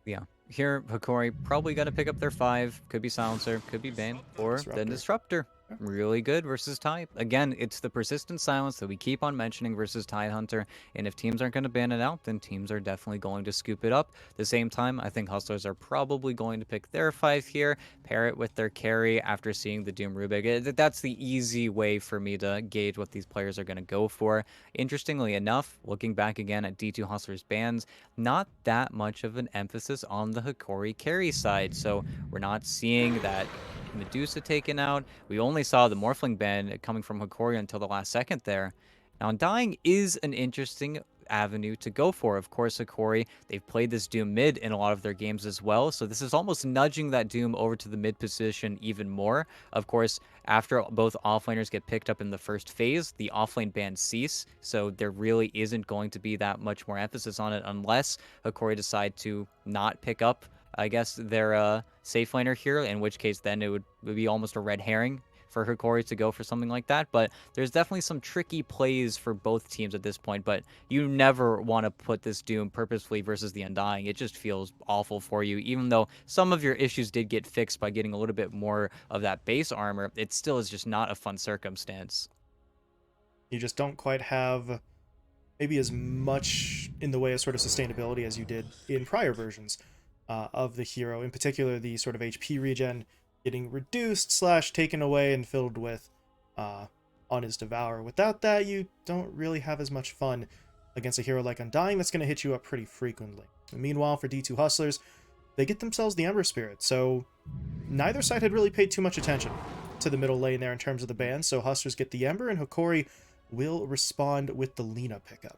Yeah. Here, Hokori probably got to pick up their 5. Could be Silencer, could be Bane, or then Disruptor. Disruptor. Really good versus Tide. Again, it's the persistent silence that we keep on mentioning versus Tide Hunter. And if teams aren't going to ban it out, then teams are definitely going to scoop it up. At the same time, I think Hustlers are probably going to pick their 5 here, pair it with their carry after seeing the Doom Rubik. That's the easy way for me to gauge what these players are going to go for. Interestingly enough, looking back again at D2 Hustlers bans, not that much of an emphasis on the Hokori carry side. So we're not seeing that Medusa taken out. We only saw the Morphling ban coming from Hokori until the last second there. Now, Undying is an interesting avenue to go for. Of course, Hokori, they've played this Doom mid in a lot of their games as well, so this is almost nudging that Doom over to the mid position even more. Of course, after both offlaners get picked up in the first phase, the offlane bans cease, so there really isn't going to be that much more emphasis on it unless Hokori decide to not pick up, I guess, their safe laner here, in which case then it would be almost a red herring for Hokori to go for something like that. But there's definitely some tricky plays for both teams at this point. But you never want to put this Doom purposefully versus the Undying. It just feels awful for you. Even though some of your issues did get fixed by getting a little bit more of that base armor, it still is just not a fun circumstance. You just don't quite have maybe as much in the way of sort of sustainability as you did in prior versions of the hero. In particular, the sort of HP regen getting reduced slash taken away and filled with uh, on his Devour. Without that, you don't really have as much fun against a hero like Undying that's going to hit you up pretty frequently. And meanwhile, for D2 Hustlers, they get themselves the Ember Spirit, so neither side had really paid too much attention to the middle lane there in terms of the ban, so Hustlers get the Ember, and Hokori will respond with the Lina pickup.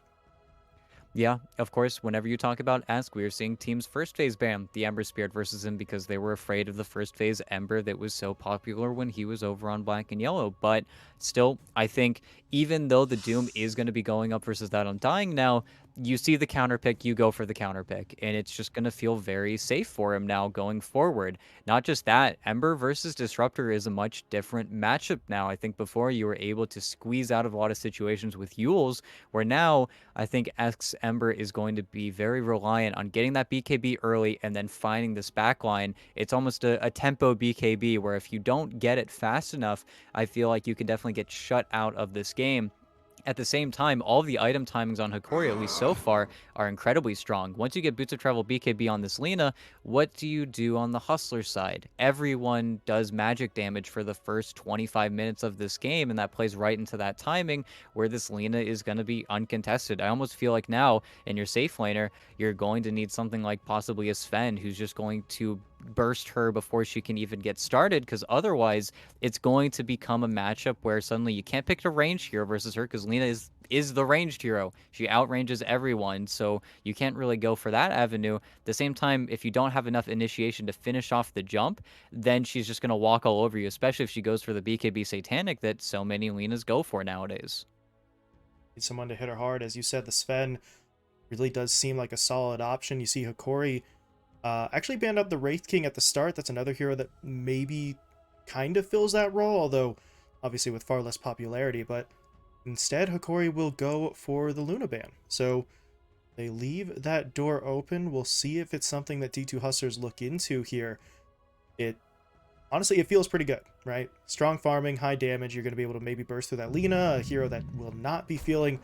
Yeah, of course, whenever you talk about Ask, we are seeing teams first phase ban the Ember Spirit versus him because they were afraid of the first phase Ember that was so popular when he was over on Black and Yellow. But still, I think even though the Doom is going to be going up versus that Undying now, you see the counter pick, you go for the counter pick, and it's just going to feel very safe for him now going forward. Not just that, Ember versus Disruptor is a much different matchup now. I think before you were able to squeeze out of a lot of situations with Yules, where now I think X Ember is going to be very reliant on getting that BKB early and then finding this backline. It's almost a tempo BKB where if you don't get it fast enough, I feel like you can definitely get shut out of this game. At the same time, all the item timings on Hokori, at least so far, are incredibly strong. Once you get Boots of Travel BKB on this Lina, what do you do on the Hustler side? Everyone does magic damage for the first 25 minutes of this game, and that plays right into that timing where this Lina is going to be uncontested. I almost feel like now, in your safe laner, you're going to need something like possibly a Sven who's just going to burst her before she can even get started, because otherwise it's going to become a matchup where suddenly you can't pick a ranged hero versus her because Lina is the ranged hero. She outranges everyone, so you can't really go for that avenue. At the same time, if you don't have enough initiation to finish off the jump, then she's just going to walk all over you, especially if she goes for the BKB Satanic that so many Linas go for nowadays. Need someone to hit her hard. As you said, the Sven really does seem like a solid option. You see Hokori actually banned up the Wraith King at the start. That's another hero that maybe kind of fills that role, although obviously with far less popularity. But instead, Hokori will go for the Luna ban. So they leave that door open. We'll see if it's something that D2 Hustlers look into here. It honestly, it feels pretty good, right? Strong farming, high damage. You're going to be able to maybe burst through that Lina, a hero that will not be feeling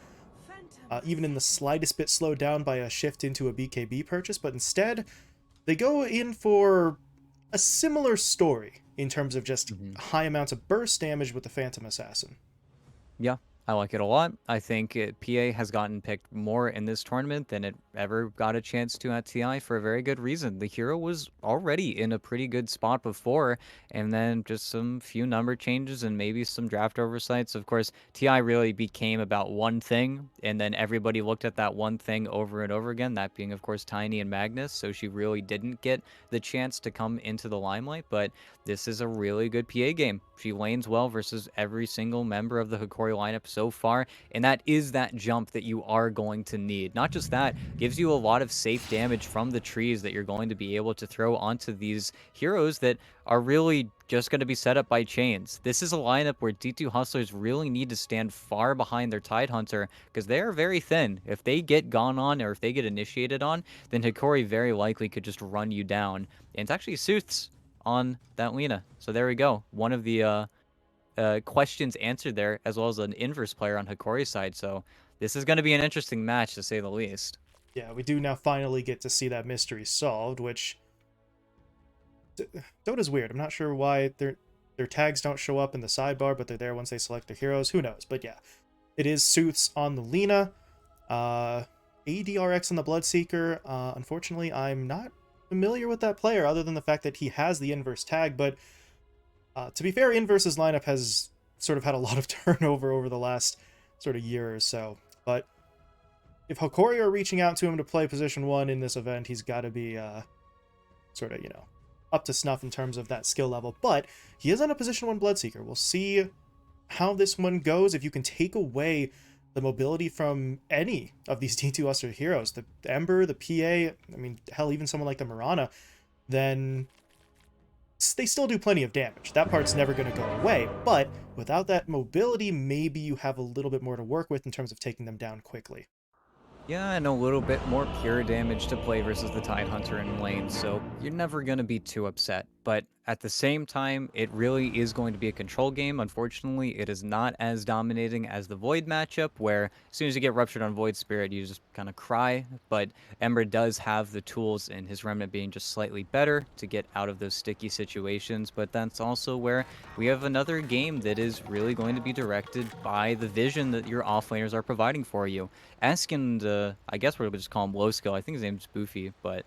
even in the slightest bit slowed down by a shift into a BKB purchase, but instead they go in for a similar story in terms of just Mhm. high amounts of burst damage with the Phantom Assassin. Yeah, I like it a lot. I think PA has gotten picked more in this tournament than it ever got a chance to at TI for a very good reason. The hero was already in a pretty good spot before, and then just some few number changes and maybe some draft oversights. Of course, TI really became about one thing, and then everybody looked at that one thing over and over again, that being, of course, Tiny and Magnus, so she really didn't get the chance to come into the limelight, but this is a really good PA game. She lanes well versus every single member of the Hokori lineup so far, and that is that jump that you are going to need. Not just that, gives you a lot of safe damage from the trees that you're going to be able to throw onto these heroes that are really just going to be set up by chains. This is a lineup where D2 Hustlers really need to stand far behind their Tidehunter because they are very thin. If they get gone on or if they get initiated on, then Hikori very likely could just run you down. And it's actually Sooths on that Lena. So there we go. One of the questions answered there, as well as an inverse player on Hikori's side. So this is going to be an interesting match, to say the least. Yeah, we do now finally get to see that mystery solved, which Dota's weird. I'm not sure why their tags don't show up in the sidebar, but they're there once they select their heroes. Who knows? But yeah, it is Sooths on the Lena. ADRX on the Bloodseeker. Unfortunately, I'm not familiar with that player other than the fact that he has the inverse tag, but to be fair, Inverse's lineup has sort of had a lot of turnover over the last sort of year or so. But if Hokori are reaching out to him to play position 1 in this event, he's got to be sort of, up to snuff in terms of that skill level. But he is on a position 1 Bloodseeker. We'll see how this one goes. If you can take away the mobility from any of these D2 Hustler heroes, the Ember, the PA, I mean, hell, even someone like the Mirana, then they still do plenty of damage. That part's never going to go away, but without that mobility, maybe you have a little bit more to work with in terms of taking them down quickly. Yeah, and a little bit more pure damage to play versus the Tidehunter in lane, so you're never going to be too upset. But at the same time, it really is going to be a control game. Unfortunately, it is not as dominating as the Void matchup, where as soon as you get Ruptured on Void Spirit, you just kind of cry. But Ember does have the tools in his Remnant being just slightly better to get out of those sticky situations, but that's also where we have another game that is really going to be directed by the vision that your offlaners are providing for you. Esk and I guess we'll just call him low skill. I think his name's Boofy, but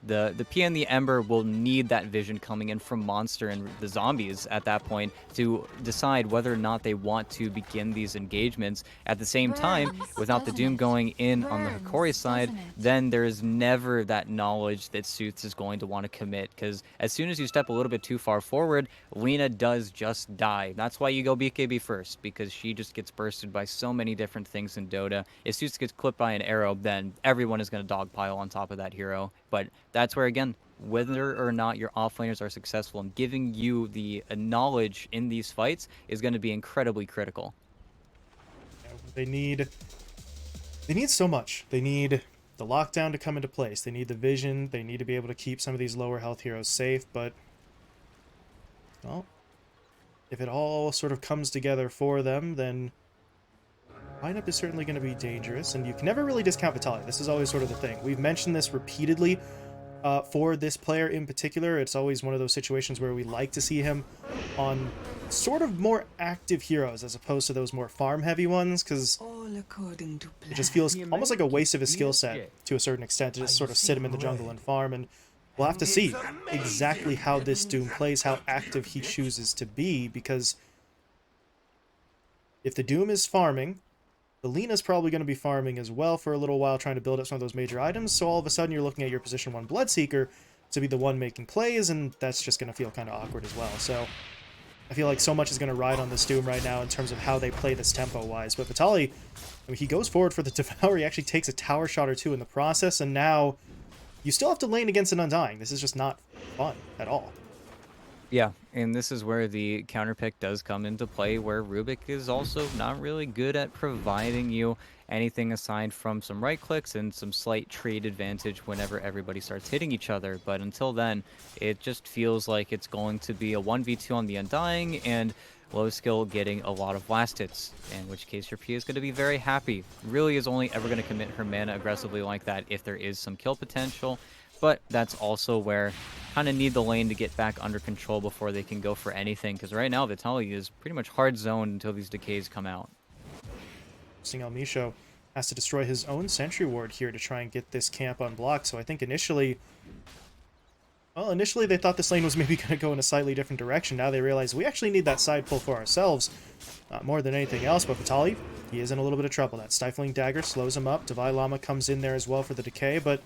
the P and the Ember will need that vision coming in from Monster and the zombies at that point to decide whether or not they want to begin these engagements. At the same time, Burns, without the doesn't Doom it? going in on the Hikori Burns, side, doesn't it? then there is never that knowledge that Sooths is going to want to commit, because as soon as you step a little bit too far forward, Lena does just die. That's why you go BKB first, because she just gets bursted by so many different things in Dota. If Sooths gets clipped by an arrow, then everyone is going to dogpile on top of that hero. But that's where, again, whether or not your offlaners are successful in giving you the knowledge in these fights is going to be incredibly critical. They need so much. They need the lockdown to come into place. They need the vision. They need to be able to keep some of these lower health heroes safe, but well, if it all sort of comes together for them, then lineup is certainly going to be dangerous, and you can never really discount Vitaly. This is always sort of the thing. We've mentioned this repeatedly for this player in particular. It's always one of those situations where we like to see him on sort of more active heroes as opposed to those more farm-heavy ones, because it just feels almost like a waste of his skill set to a certain extent to just sort of sit him in the jungle and farm, and we'll have to see exactly how this Doom plays, how active he chooses to be, because if the Doom is farming, the Lena's probably going to be farming as well for a little while, trying to build up some of those major items, so all of a sudden you're looking at your position 1 Bloodseeker to be the one making plays, and that's just going to feel kind of awkward as well. So I feel like so much is going to ride on this Doom right now in terms of how they play this tempo-wise. But Vitaly, I mean, he goes forward for the Devour, he actually takes a tower shot or two in the process, and now you still have to lane against an Undying. This is just not fun at all. Yeah, and this is where the counter pick does come into play, where Rubik is also not really good at providing you anything aside from some right clicks and some slight trade advantage whenever everybody starts hitting each other. But until then, it just feels like it's going to be a 1v2 on the Undying and low skill getting a lot of blast hits, in which case your P is going to be very happy. Really is only ever going to commit her mana aggressively like that if there is some kill potential. But that's also where kind of need the lane to get back under control before they can go for anything, because right now Vitaly is pretty much hard zoned until these decays come out. El Misho has to destroy his own sentry ward here to try and get this camp unblocked, so I think initially they thought this lane was maybe going to go in a slightly different direction. Now they realize we actually need that side pull for ourselves more than anything else, but Vitaly, he is in a little bit of trouble. That Stifling Dagger slows him up. Divine Llama comes in there as well for the decay, but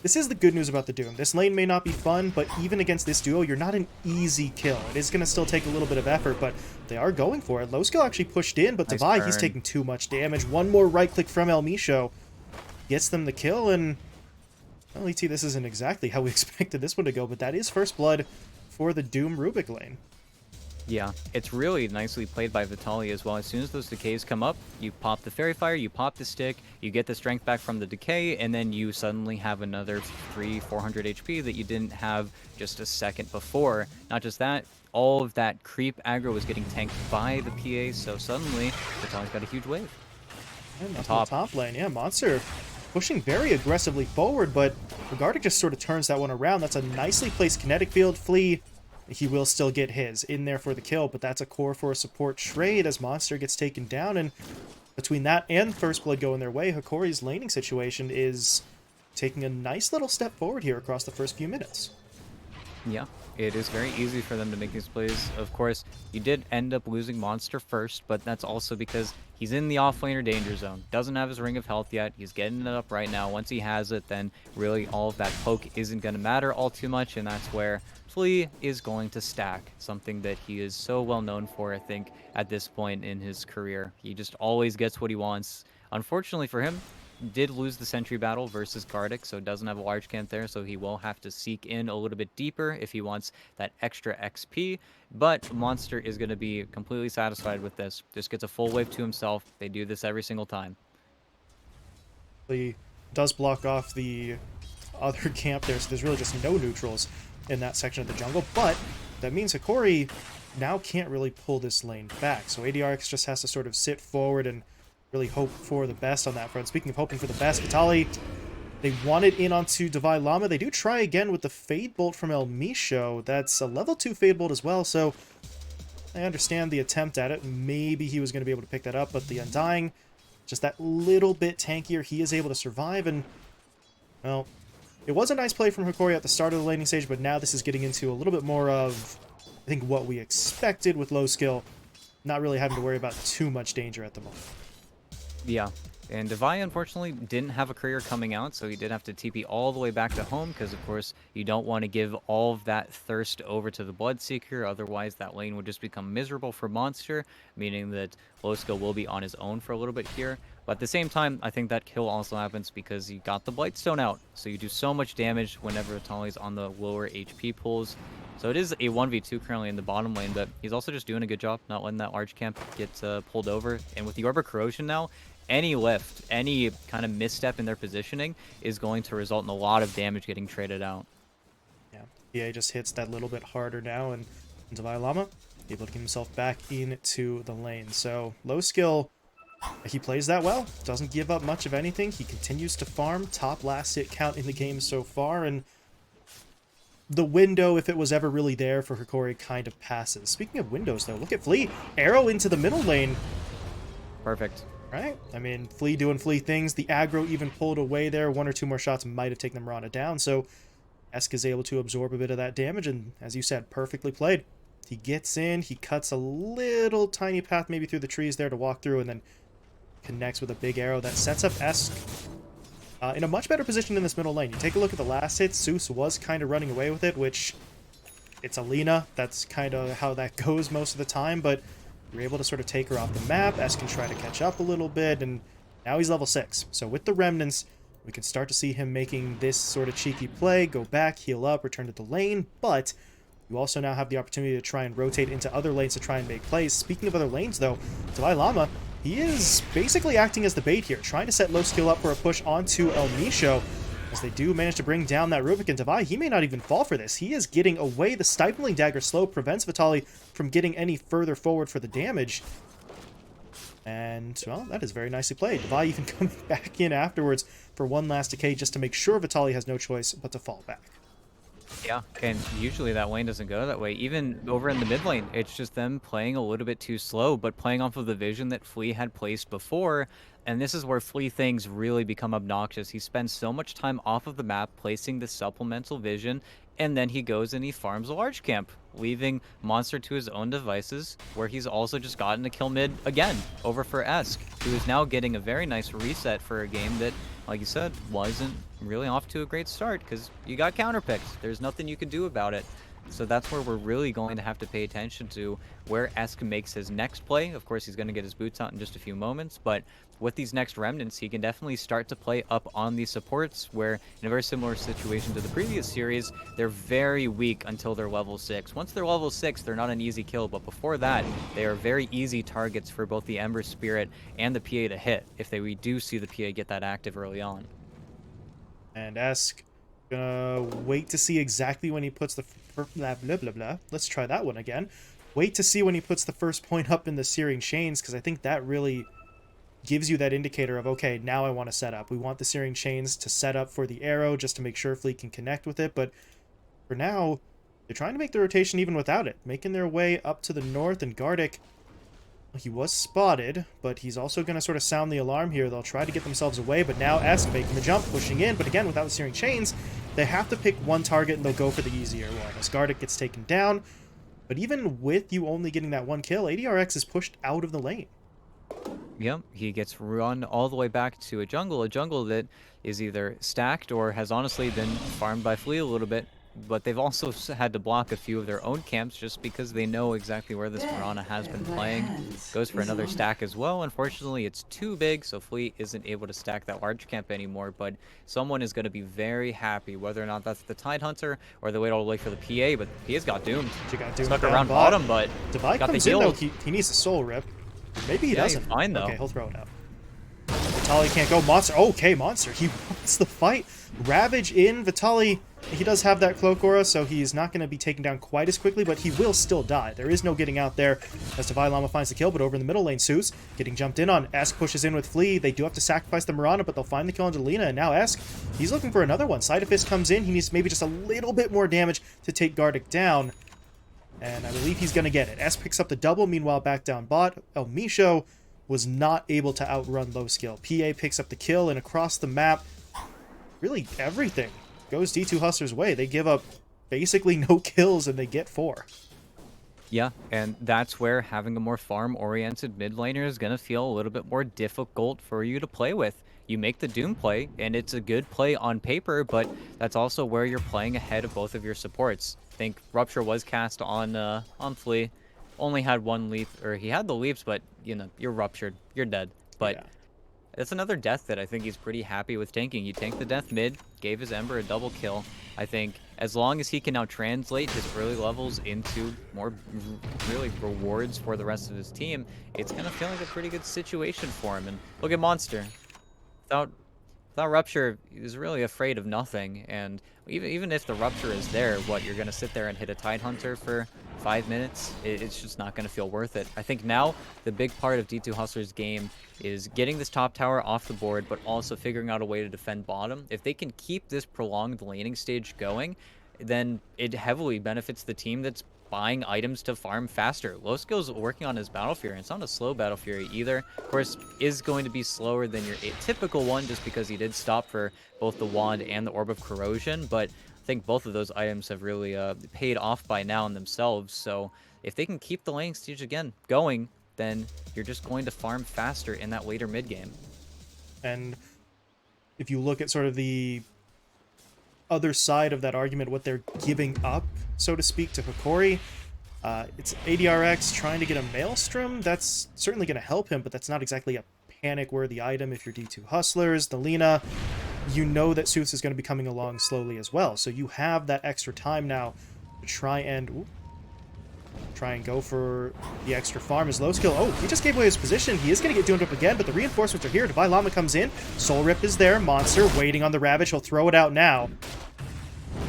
this is the good news about the Doom. This lane may not be fun, but even against this duo, you're not an easy kill. It is going to still take a little bit of effort, but they are going for it. Low skill actually pushed in, but Nice Divai, he's turn. taking too much damage. One more right click from El Misho gets them the kill, and well, ET, this isn't exactly how we expected this one to go, but that is first blood for the Doom Rubik lane. Yeah, it's really nicely played by Vitaly as well. As soon as those decays come up, you pop the Fairy Fire, you pop the stick, you get the strength back from the decay, and then you suddenly have another 400 HP that you didn't have just a second before. Not just that, all of that creep aggro was getting tanked by the PA, so suddenly Vitaly's got a huge wave. And On up in the top. top lane, yeah, Monster pushing very aggressively forward, but Regardic just sort of turns that one around. That's a nicely placed kinetic field. Flea, he will still get his in there for the kill, but that's a core for a support trade as Monster gets taken down, and between that and First Blood going their way, Hokori's laning situation is taking a nice little step forward here across the first few minutes. Yeah, it is very easy for them to make these plays. Of course, you did end up losing Monster first, but that's also because he's in the offlaner danger zone. Doesn't have his Ring of Health yet. He's getting it up right now. Once he has it, then really all of that poke isn't going to matter all too much, and that's where Flea is going to stack, something that he is so well known for, I think, at this point in his career. He just always gets what he wants. Unfortunately for him, did lose the sentry battle versus Gardic, so doesn't have a large camp there, so he will have to seek in a little bit deeper if he wants that extra XP. But Monster is going to be completely satisfied with this. Just gets a full wave to himself. They do this every single time. He does block off the other camp there, so there's really just no neutrals in that section of the jungle, but that means Hokori now can't really pull this lane back, so ADRX just has to sort of sit forward and really hope for the best on that front. Speaking of hoping for the best, Vitaly, they want it in onto Divine Llama. They do try again with the Fade Bolt from El Misho. That's a level 2 Fade Bolt as well, so I understand the attempt at it. Maybe he was going to be able to pick that up, but the Undying, just that little bit tankier. He is able to survive, and, well, it was a nice play from Hokori at the start of the laning stage, but now this is getting into a little bit more of, I think, what we expected with low skill. Not really having to worry about too much danger at the moment. Yeah, and Devai unfortunately didn't have a career coming out, so he did have to TP all the way back to home because, of course, you don't want to give all of that thirst over to the Bloodseeker, otherwise that lane would just become miserable for Monster, meaning that low skill will be on his own for a little bit here. But at the same time, I think that kill also happens because you got the Blightstone out, so you do so much damage whenever Tali's on the lower HP pools. So it is a 1v2 currently in the bottom lane, but he's also just doing a good job not letting that large camp get pulled over. And with the Orb of Corrosion now, any lift, any kind of misstep in their positioning is going to result in a lot of damage getting traded out. Yeah, PA just hits that little bit harder now, and Divine Llama able to get himself back into the lane. So low skill, he plays that well, doesn't give up much of anything. He continues to farm, top last hit count in the game so far, and the window, if it was ever really there for Hokori, kind of passes. Speaking of windows, though, look at Flea. Arrow into the middle lane. Perfect. Right? I mean, Flea doing Flea things. The aggro even pulled away there. One or two more shots might have taken the Mirana down, so Esk is able to absorb a bit of that damage, and as you said, perfectly played. He gets in, he cuts a little tiny path maybe through the trees there to walk through, and then connects with a big arrow that sets up Esk in a much better position in this middle lane. You take a look at the last hit, Zeus was kind of running away with it, which, it's Alina, that's kind of how that goes most of the time, but you're able to sort of take her off the map. Esk can try to catch up a little bit, and now he's level 6. So with the Remnants, we can start to see him making this sort of cheeky play, go back, heal up, return to the lane, but you also now have the opportunity to try and rotate into other lanes to try and make plays. Speaking of other lanes, though, Dalai Lama, he is basically acting as the bait here, trying to set low skill up for a push onto El Misho, as they do manage to bring down that Rubik, and Davai, he may not even fall for this. He is getting away. The Stifling Dagger slow prevents Vitaly from getting any further forward for the damage. And, well, that is very nicely played. Davai even coming back in afterwards for one last decay just to make sure Vitaly has no choice but to fall back. Yeah, and usually that lane doesn't go that way. Even over in the mid lane, it's just them playing a little bit too slow, but playing off of the vision that Flea had placed before. And this is where Flea things really become obnoxious. He spends so much time off of the map placing the supplemental vision, and then he goes and he farms a large camp, leaving Monster to his own devices, where he's also just gotten a kill mid again over for Esk, who is now getting a very nice reset for a game that like you said, wasn't really off to a great start because you got counterpicked. There's nothing you can do about it. So that's where we're really going to have to pay attention to where Esk makes his next play. Of course, he's going to get his boots out in just a few moments, but with these next remnants, he can definitely start to play up on these supports where, in a very similar situation to the previous series, they're very weak until they're level 6. Once they're level 6, they're not an easy kill, but before that, they are very easy targets for both the Ember Spirit and the PA to hit if we do see the PA get that active early on. And Esk gonna wait to see exactly when he puts the blah blah blah blah. Let's try that one again. Wait to see when he puts the first point up in the Searing Chains, because I think that really gives you that indicator of, okay, now I want to set up. We want the Searing Chains to set up for the arrow just to make sure Fleet can connect with it, but for now, they're trying to make the rotation even without it, making their way up to the north, and Gardic, he was spotted, but he's also going to sort of sound the alarm here. They'll try to get themselves away, but now Esk making the jump, pushing in, but again, without the Searing Chains, they have to pick one target and they'll go for the easier one, as Gardic gets taken down. But even with you only getting that one kill, ADRX is pushed out of the lane. Yep, he gets run all the way back to a jungle that is either stacked or has honestly been farmed by Flea a little bit. But they've also had to block a few of their own camps just because they know exactly where this Mirana has been playing. Goes for another stack as well. Unfortunately, it's too big, so Flea isn't able to stack that large camp anymore. But someone is going to be very happy, whether or not that's the Tidehunter or they wait all the way for the PA. But the PA's got doomed. She got doomed. Stuck around bottom, but Divide got the comes in, heal. though. He needs a soul rip. Maybe he doesn't. He's fine, though. Okay, he'll throw it out. Vitaly can't go. Monster. Okay, Monster. He wants the fight. Ravage in. Vitaly, he does have that cloak aura, so he's not going to be taken down quite as quickly, but he will still die. There is no getting out there as Divine Llama finds the kill, but over in the middle lane, Zeus getting jumped in on. Esk pushes in with Flea. They do have to sacrifice the Mirana, but they'll find the kill on Delina, and now Esk, he's looking for another one. Side of Fist comes in. He needs maybe just a little bit more damage to take Gardic down, and I believe he's going to get it. Esk picks up the double, meanwhile back down bot. El Misho was not able to outrun low skill. PA picks up the kill, and across the map, really everything goes D2 Hustler's way. They give up basically no kills, and they get 4. Yeah, and that's where having a more farm-oriented mid laner is going to feel a little bit more difficult for you to play with. You make the Doom play, and it's a good play on paper, but that's also where you're playing ahead of both of your supports. I think Rupture was cast on Flea. Only had one leap, or he had the leaps, but, you know, you're ruptured. You're dead. But Yeah. it's another death that I think he's pretty happy with tanking. He tanked the death mid, gave his Ember a double kill. I think as long as he can now translate his early levels into more really rewards for the rest of his team, it's going to feel like a pretty good situation for him. And look at Monster. Without Rupture, he's really afraid of nothing. And even if the Rupture is there, what, you're going to sit there and hit a Tidehunter for 5 minutes? It's just not going to feel worth it. I think now the big part of D2 Hustler's game is getting this top tower off the board, but also figuring out a way to defend bottom. If they can keep this prolonged laning stage going, then it heavily benefits the team that's buying items to farm faster. Low Skill's working on his Battle Fury, and it's not a slow Battle Fury either. Of course, is going to be slower than your typical one just because he did stop for both the Wand and the Orb of Corrosion, but I think both of those items have really paid off by now in themselves. So if they can keep the laning stage again going, then you're just going to farm faster in that later mid game. And if you look at sort of the other side of that argument, what they're giving up, so to speak, to Hokori, it's ADRX trying to get a Maelstrom. That's certainly going to help him, but that's not exactly a panic-worthy item if you're D2 Hustlers. The Lina, you know that Zeus is going to be coming along slowly as well, so you have that extra time now to try and go for the extra farm. As low skill, oh, he just gave away his position. He is going to get doomed up again, but the reinforcements are here. Divine Llama comes in. Soul Rip is there. Monster waiting on the Ravage. He'll throw it out now.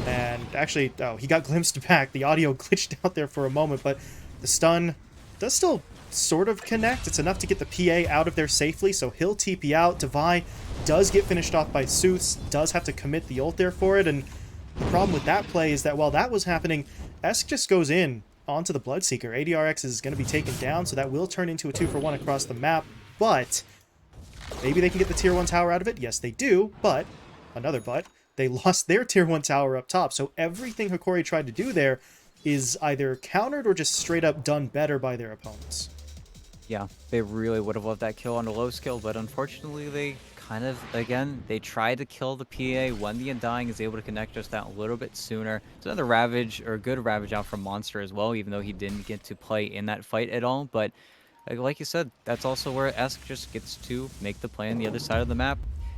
And actually, oh, he got glimpsed back. The audio glitched out there for a moment, but the stun does still sort of connect. It's enough to get the PA out of there safely, so he'll TP out. Divine does get finished off by Suits, does have to commit the ult there for it, and the problem with that play is that while that was happening, Esk just goes in onto the Bloodseeker. ADRX is going to be taken down, so that will turn into a 2-for-1 across the map, but maybe they can get the tier 1 tower out of it. Yes, they do, but, another but, they lost their tier 1 tower up top, so everything Hokori tried to do there is either countered or just straight up done better by their opponents. Yeah, they really would have loved that kill on a low skill, but unfortunately they kind of, again, they try to kill the PA when the Undying is able to connect just that little bit sooner. It's another Ravage, or good Ravage out from Monster as well, even though he didn't get to play in that fight at all. But like you said, that's also where Esk just gets to make the play on the other side of the map.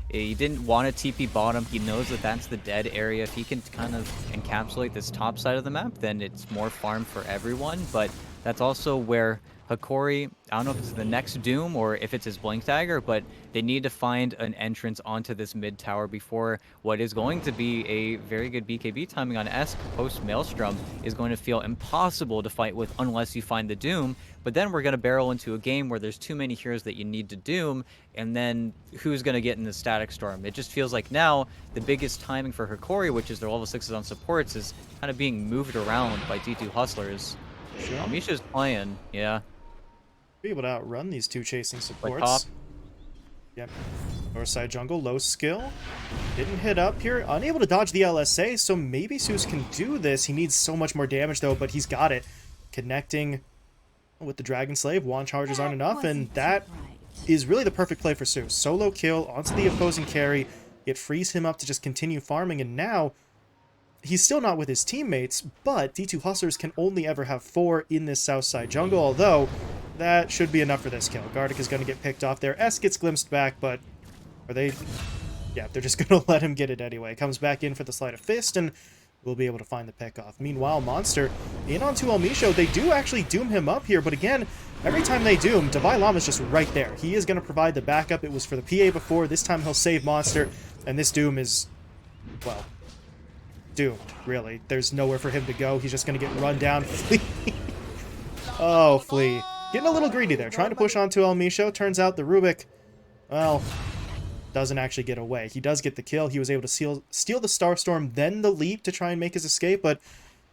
He didn't want to TP bottom. He knows that that's the dead area. If he can kind of encapsulate this top side of the map, then it's more farm for everyone. But that's also where Hokori, I don't know if it's the next Doom or if it's his Blink Dagger, but they need to find an entrance onto this mid tower before what is going to be a very good BKB timing on Esk post Maelstrom is going to feel impossible to fight with unless you find the Doom. But then we're going to barrel into a game where there's too many heroes that you need to Doom, and then who's going to get in the Static Storm? It just feels like now the biggest timing for Hokori, which is their level 6s on supports, is kind of being moved around by D2 Hustlers. Sure. Misha's playing, yeah. Be able to outrun these two chasing Like top. supports. Yep. North side jungle, low skill. Didn't hit up here. Unable to dodge the LSA, so maybe Zeus can do this. He needs so much more damage, though, but he's got it. Connecting with the Dragon Slave. Wand charges aren't enough, and that is really the perfect play for Zeus. Solo kill onto the opposing carry. It frees him up to just continue farming, and now he's still not with his teammates, but D2 Hustlers can only ever have 4 in this south side jungle, although that should be enough for this kill. Gardic is going to get picked off there. S gets glimpsed back, but are they... Yeah, they're just going to let him get it anyway. Comes back in for the Sleight of Fist, and we'll be able to find the pick off. Meanwhile, Monster in onto El Misho. They do actually doom him up here, but again, every time they doom, Davai Lama's just right there. He is going to provide the backup. It was for the PA before. This time he'll save Monster, and this doom is, well, doomed, really. There's nowhere for him to go. He's just going to get run down. Flea. Oh, Flea. Getting a little greedy there. Trying to push onto El Misho. Turns out the Rubik, well, doesn't actually get away. He does get the kill. He was able to steal the Starstorm, then the leap to try and make his escape, but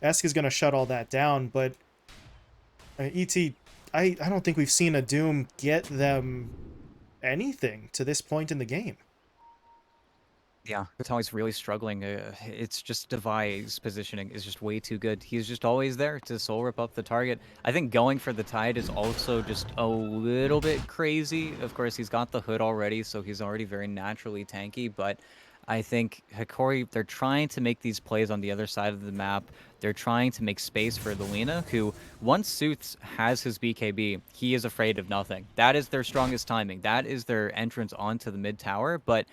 Esk is going to shut all that down. But ET, I don't think we've seen a Doom get them anything to this point in the game. Yeah, Vitaly's really struggling. It's just Devai's positioning is just way too good. He's just always there to soul rip up the target. I think going for the Tide is also just a little bit crazy. Of course, he's got the hood already, so he's already very naturally tanky, but I think Hokori, they're trying to make these plays on the other side of the map. They're trying to make space for the Lina, who, once Suits has his BKB, he is afraid of nothing. That is their strongest timing. That is their entrance onto the mid tower, but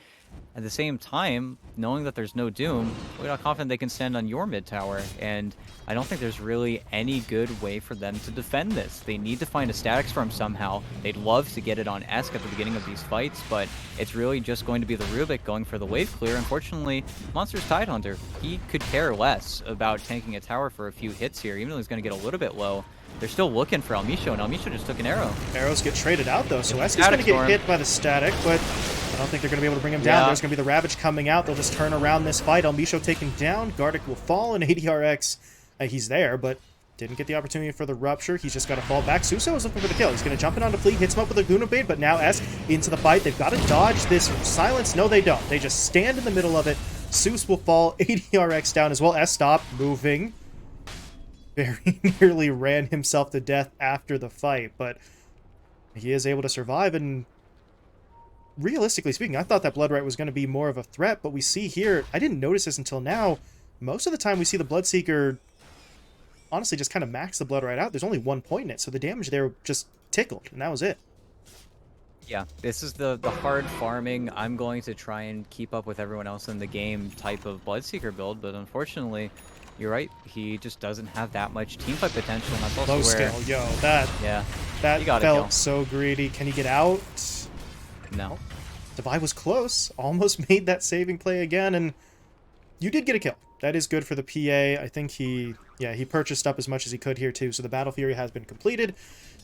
at the same time, knowing that there's no Doom, we're not confident they can stand on your mid tower, and I don't think there's really any good way for them to defend this. They need to find a static storm somehow. They'd love to get it on Esk at the beginning of these fights, but it's really just going to be the Rubik going for the wave clear. Unfortunately, Monster's Tidehunter, he could care less about tanking a tower for a few hits here, even though he's going to get a little bit low. They're still looking for El Misho, and El Misho just took an arrow. Arrows get traded out, though, so Esk is going to get hit by the static, but I don't think they're going to be able to bring him down. There's going to be the Ravage coming out. They'll just turn around this fight. El Misho taken down. Gardic will fall, and ADRX, he's there, but didn't get the opportunity for the Rupture. He's just got to fall back. Suso is looking for the kill. He's going to jump in onto Flea, hits him up with a Guna Bait, but now Esk into the fight. They've got to dodge this silence. No, they don't. They just stand in the middle of it. Zeus will fall. ADRX down as well. S stop moving. Very nearly ran himself to death after the fight, but he is able to survive, and realistically speaking, I thought that Bloodright was going to be more of a threat, but we see here, I didn't notice this until now, most of the time we see the Bloodseeker honestly just kind of max the Bloodright out. There's only 1 point in it, so the damage there just tickled, and that was it. Yeah, this is the hard farming, I'm going to try and keep up with everyone else in the game type of Bloodseeker build, but unfortunately, you're right, he just doesn't have that much teamfight potential, and that's also Low where... skill, yo, that felt so greedy. Can he get out? No. Devi was close, almost made that saving play again, and you did get a kill. That is good for the PA. I think he purchased up as much as he could here too, so the Battle Fury has been completed,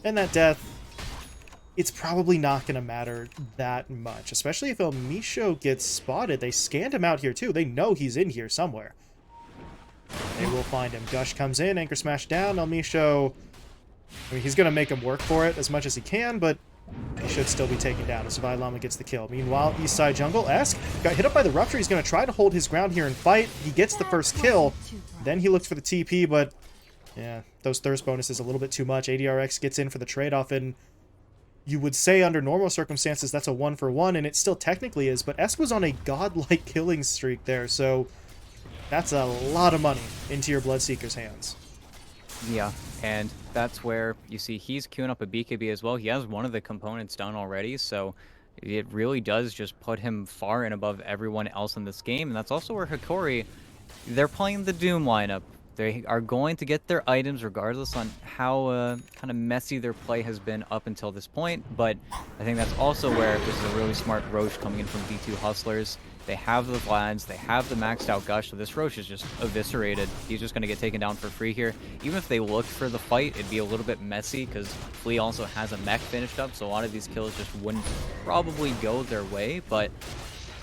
and that death, it's probably not going to matter that much, especially if El Misho gets spotted. They scanned him out here too. They know he's in here somewhere. They will find him. Gush comes in, Anchor Smash down. El Misho, I mean, he's going to make him work for it as much as he can, but he should still be taken down as Savai Lama gets the kill. Meanwhile, East Side Jungle, Esk got hit up by the Rupture. He's going to try to hold his ground here and fight. He gets the first kill. Then he looks for the TP, but yeah, those thirst bonuses a little bit too much. ADRX gets in for the trade-off, and you would say under normal circumstances that's a 1-for-1, and it still technically is, but Esk was on a godlike killing streak there, so that's a lot of money into your Bloodseeker's hands. Yeah, and that's where you see he's queuing up a BKB as well. He has one of the components done already, so it really does just put him far and above everyone else in this game. And that's also where Hokori, they're playing the Doom lineup. They are going to get their items regardless on how kind of messy their play has been up until this point. But I think that's also where this is a really smart Roche coming in from D2 Hustlers. They have the Vlads, they have the maxed out Gush, so this Roche is just eviscerated. He's just going to get taken down for free here. Even if they looked for the fight, it'd be a little bit messy because Flea also has a mech finished up, so a lot of these kills just wouldn't probably go their way, but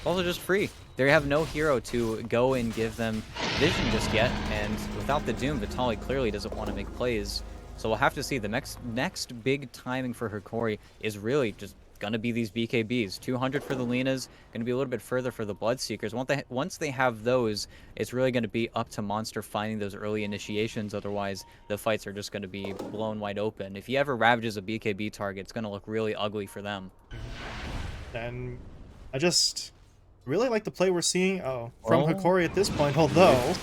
also just free. They have no hero to go and give them vision just yet, and without the Doom, Vitaly clearly doesn't want to make plays. So we'll have to see. The next big timing for Hokori is really just going to be these BKBs. 200 for the Linas, going to be a little bit further for the Bloodseekers. Once they have those, it's really going to be up to Monster finding those early initiations. Otherwise, the fights are just going to be blown wide open. If he ever ravages a BKB target, it's going to look really ugly for them. And I just really like the play we're seeing from Hokori at this point, although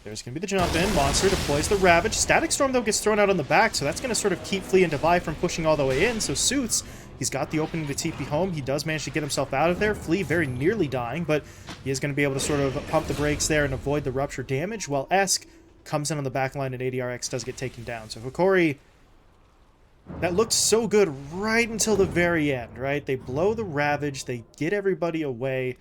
there's going to be the jump in. Monster deploys the Ravage. Static Storm, though, gets thrown out on the back, so that's going to sort of keep Flea and Devi from pushing all the way in. So Suits, he's got the opening to TP home. He does manage to get himself out of there. Flea very nearly dying, but he is going to be able to sort of pump the brakes there and avoid the rupture damage, while Esk comes in on the back line and ADRX does get taken down. So Hokori, that looked so good right until the very end, right? They blow the Ravage, they get everybody away,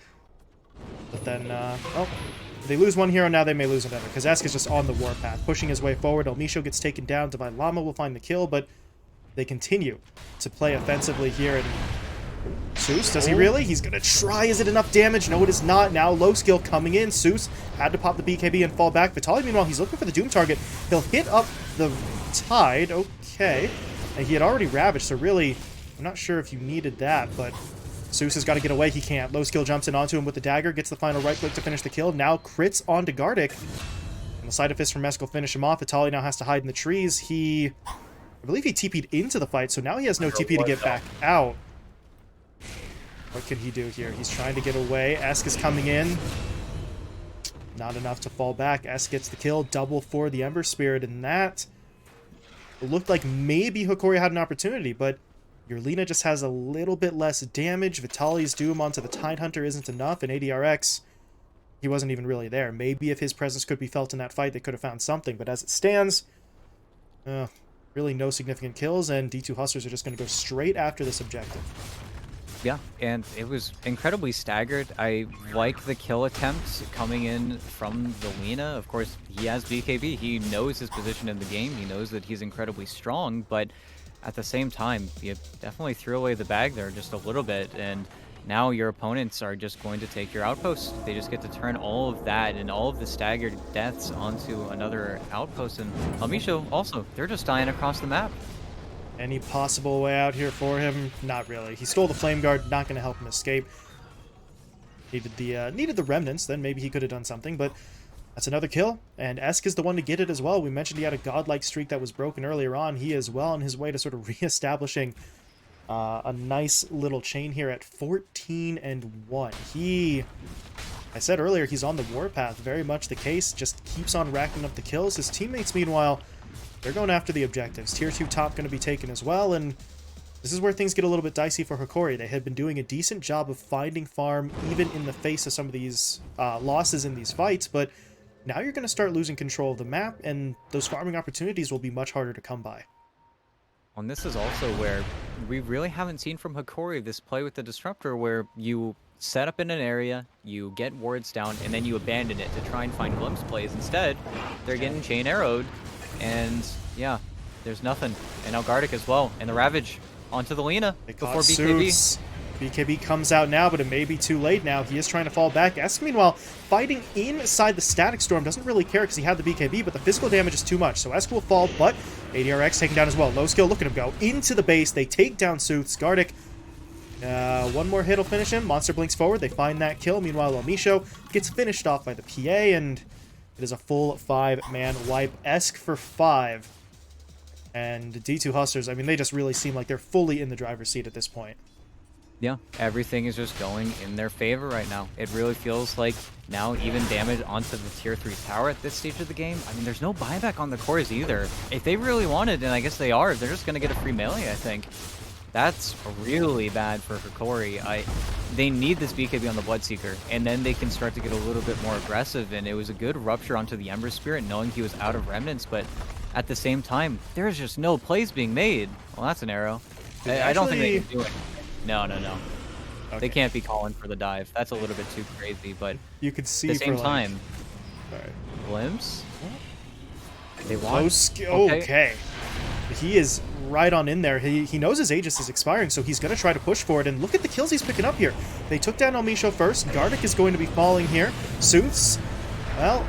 but then, if they lose one hero now, they may lose another, because Esk is just on the warpath, pushing his way forward. Elmisho gets taken down, Divine Llama will find the kill, but they continue to play offensively here, and Seuss, does he really? He's going to try. Is it enough damage? No, it is not. Now low skill coming in. Seuss had to pop the BKB and fall back. Vitaly, meanwhile, he's looking for the Doom target. He'll hit up the Tide. Okay. And he had already Ravaged, so really, I'm not sure if you needed that, but Seuss has got to get away. He can't. Low skill jumps in onto him with the dagger, gets the final right click to finish the kill. Now crits onto Gardic. And the Side of Fist from Esk will finish him off. Vitaly now has to hide in the trees. I believe he TP'd into the fight, so now he has no TP to get back out. What can he do here? He's trying to get away. Esk is coming in. Not enough to fall back. Esk gets the kill. Double for the Ember Spirit, and that looked like maybe Hokori had an opportunity, but your Lina just has a little bit less damage. Vitaly's Doom onto the Tidehunter isn't enough, and ADRX, he wasn't even really there. Maybe if his presence could be felt in that fight, they could have found something, but as it stands, really no significant kills, and D2 Hustlers are just going to go straight after this objective. Yeah, and it was incredibly staggered. I like the kill attempts coming in from the Lina. Of course, he has BKB. He knows his position in the game. He knows that he's incredibly strong, but at the same time, you definitely threw away the bag there just a little bit, and now your opponents are just going to take your outpost. They just get to turn all of that and all of the staggered deaths onto another outpost, and Elmisho also, they're just dying across the map. Any possible way out here for him? Not really. He stole the Flame Guard, not going to help him escape. Needed the Remnants, then maybe he could have done something, but that's another kill, and Esk is the one to get it as well. We mentioned he had a godlike streak that was broken earlier on. He is well on his way to sort of reestablishing a nice little chain here at 14-1. I said earlier, he's on the warpath, very much the case, just keeps on racking up the kills. His teammates, meanwhile, they're going after the objectives. Tier 2 top going to be taken as well, and this is where things get a little bit dicey for Hokori. They had been doing a decent job of finding farm, even in the face of some of these losses in these fights, but now you're going to start losing control of the map, and those farming opportunities will be much harder to come by. And this is also where we really haven't seen from Hokori this play with the Disruptor, where you set up in an area, you get wards down, and then you abandon it to try and find glimpse plays. Instead, they're getting chain arrowed, and yeah, there's nothing. And now Gardic as well, and the Ravage onto the Lina before BKB. Suits. BKB comes out now, but it may be too late now. He is trying to fall back. Esk, meanwhile, fighting inside the Static Storm, doesn't really care because he had the BKB, but the physical damage is too much. So Esk will fall, but ADRX taken down as well. Low skill, look at him go into the base. They take down Suits. Gardic, one more hit will finish him. Monster blinks forward. They find that kill. Meanwhile, Elmisho gets finished off by the PA, and it is a full 5-man wipe. Esk for 5. And D2 Hustlers, I mean, they just really seem like they're fully in the driver's seat at this point. Yeah, everything is just going in their favor right now. It really feels like now even damage onto the tier 3 tower at this stage of the game. I mean, there's no buyback on the cores either. If they really wanted, and I guess they are, they're just going to get a free melee, I think. That's really bad for Hokori. They need this BKB on the Bloodseeker, and then they can start to get a little bit more aggressive, and it was a good rupture onto the Ember Spirit, knowing he was out of remnants, but at the same time, there's just no plays being made. Well, that's an arrow. I don't think they can do it. No, no, no. They Okay. can't be calling for the dive. That's a little bit too crazy, but You could at the see for same like, time, all right, glimpse? They low want? skill. Okay. Okay. He is right on in there. He knows his Aegis is expiring, so he's going to try to push for it. And look at the kills he's picking up here. They took down Elmisho first. Gardic is going to be falling here. Suits, well,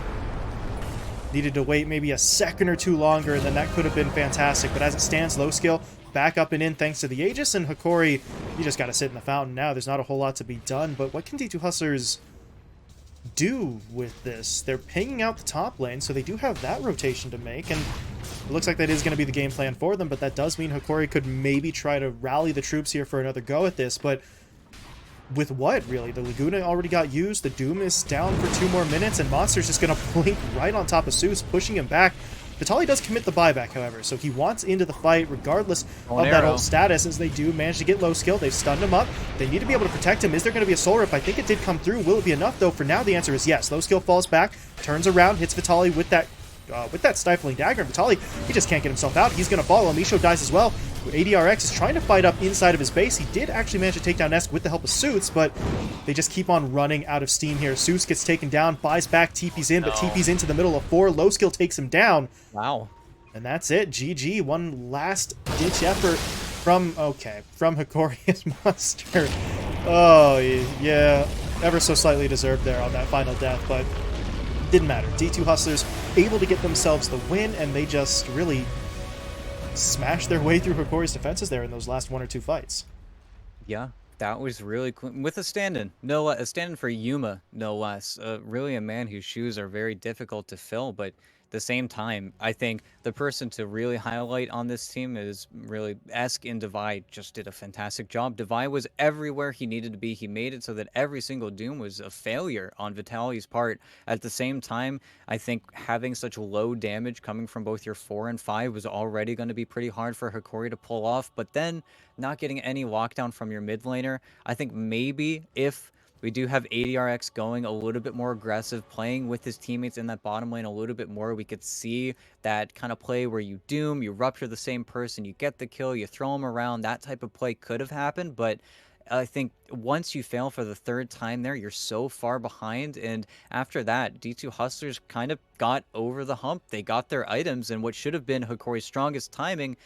needed to wait maybe a second or two longer, and then that could have been fantastic. But as it stands, low skill, back up and in thanks to the Aegis, and Hokori, you just got to sit in the fountain now. There's not a whole lot to be done, but what can D2 Hustlers do with this? They're pinging out the top lane, so they do have that rotation to make, and it looks like that is going to be the game plan for them, but that does mean Hokori could maybe try to rally the troops here for another go at this, but with what, really? The Laguna already got used, the Doom is down for 2 more minutes, and Monster's just going to blink right on top of Zeus, pushing him back. Vitaly does commit the buyback, however, so he wants into the fight regardless of that ult status, as they do manage to get low skill. They've stunned him up. They need to be able to protect him. Is there going to be a soul rip? I think it did come through. Will it be enough, though? For now, the answer is yes. Low skill falls back, turns around, hits Vitaly with that stifling dagger. Vitaly, he just can't get himself out. He's going to fall. Misho dies as well. ADRX is trying to fight up inside of his base. He did actually manage to take down Esk with the help of Suits, but they just keep on running out of steam here. Suits gets taken down, buys back, TP's in, but TP's into the middle of 4. Low skill takes him down. Wow. And that's it. GG. One last ditch effort from Hokori's Monster. Oh, yeah. Ever so slightly deserved there on that final death, but didn't matter. D2 Hustlers able to get themselves the win, and they just really smashed their way through Hokori's defenses there in those last 1 or 2 fights. Yeah, that was really cool. With a stand-in, no, a stand-in for Yuma, no less. Really a man whose shoes are very difficult to fill, but at the same time, I think the person to really highlight on this team is really Esk and Divide just did a fantastic job. Divide was everywhere he needed to be. He made it so that every single Doom was a failure on Vitaly's part. At the same time, I think having such low damage coming from both your 4 and 5 was already going to be pretty hard for Hokori to pull off, but then not getting any lockdown from your mid laner, I think maybe if we do have ADRX going a little bit more aggressive, playing with his teammates in that bottom lane a little bit more, we could see that kind of play where you doom, you rupture the same person, you get the kill, you throw him around. That type of play could have happened, but I think once you fail for the 3rd time there, you're so far behind, and after that, D2 Hustlers kind of got over the hump. They got their items, and what should have been Hokori's strongest timing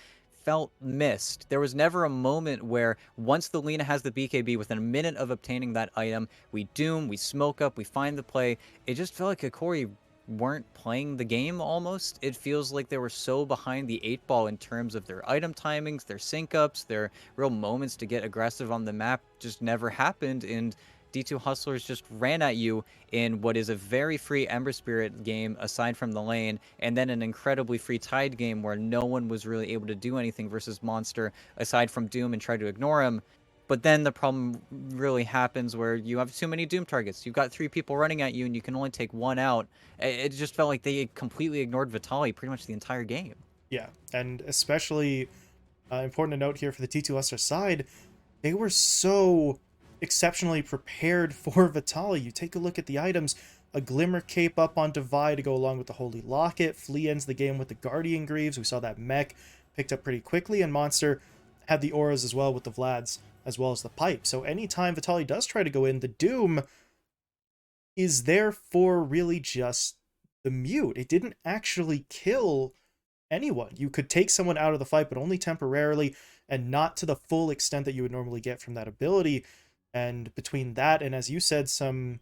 felt missed. There was never a moment where once the Lina has the BKB, within a minute of obtaining that item, we doom, we smoke up, we find the play. It just felt like Hokori weren't playing the game almost. It feels like they were so behind the 8 ball in terms of their item timings, their sync ups, their real moments to get aggressive on the map just never happened, and D2 Hustlers just ran at you in what is a very free Ember Spirit game aside from the lane, and then an incredibly free Tide game where no one was really able to do anything versus Monster aside from Doom and try to ignore him. But then the problem really happens where you have too many Doom targets. You've got 3 people running at you and you can only take 1 out. It just felt like they completely ignored Vitaly pretty much the entire game. Yeah, and especially important to note here for the T2 Hustler side, they were so exceptionally prepared for Vitaly. You take a look at the items, a Glimmer Cape up on Divide to go along with the Holy Locket. Flea ends the game with the Guardian Greaves. We saw that mech picked up pretty quickly, and Monster had the auras as well with the Vlads, as well as the pipe. So anytime Vitaly does try to go in, the Doom is there for really just the mute. It didn't actually kill anyone. You could take someone out of the fight, but only temporarily, and not to the full extent that you would normally get from that ability. And between that and, as you said, some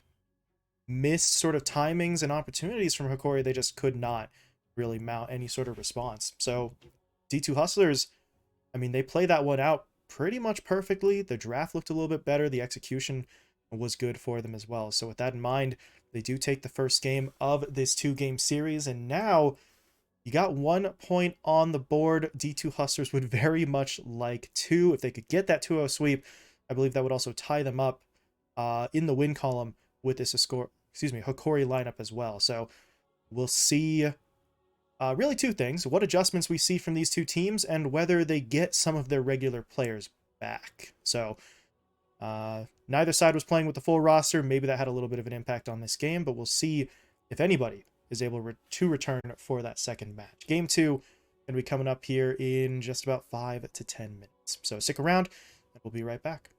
missed sort of timings and opportunities from Hokori, they just could not really mount any sort of response. So D2 Hustlers, I mean, they play that one out pretty much perfectly. The draft looked a little bit better. The execution was good for them as well. So with that in mind, they do take the first game of this 2-game series, and now You got 1 point on the board. D2 Hustlers would very much like 2. If they could get that 2-0 sweep, I believe that would also tie them up in the win column with this Hokori lineup as well. So we'll see really two things: what adjustments we see from these two teams, and whether they get some of their regular players back. So neither side was playing with the full roster. Maybe that had a little bit of an impact on this game, but we'll see if anybody is able to return for that second match. Game 2 going to be coming up here in just about 5 to 10 minutes. So stick around, and we'll be right back.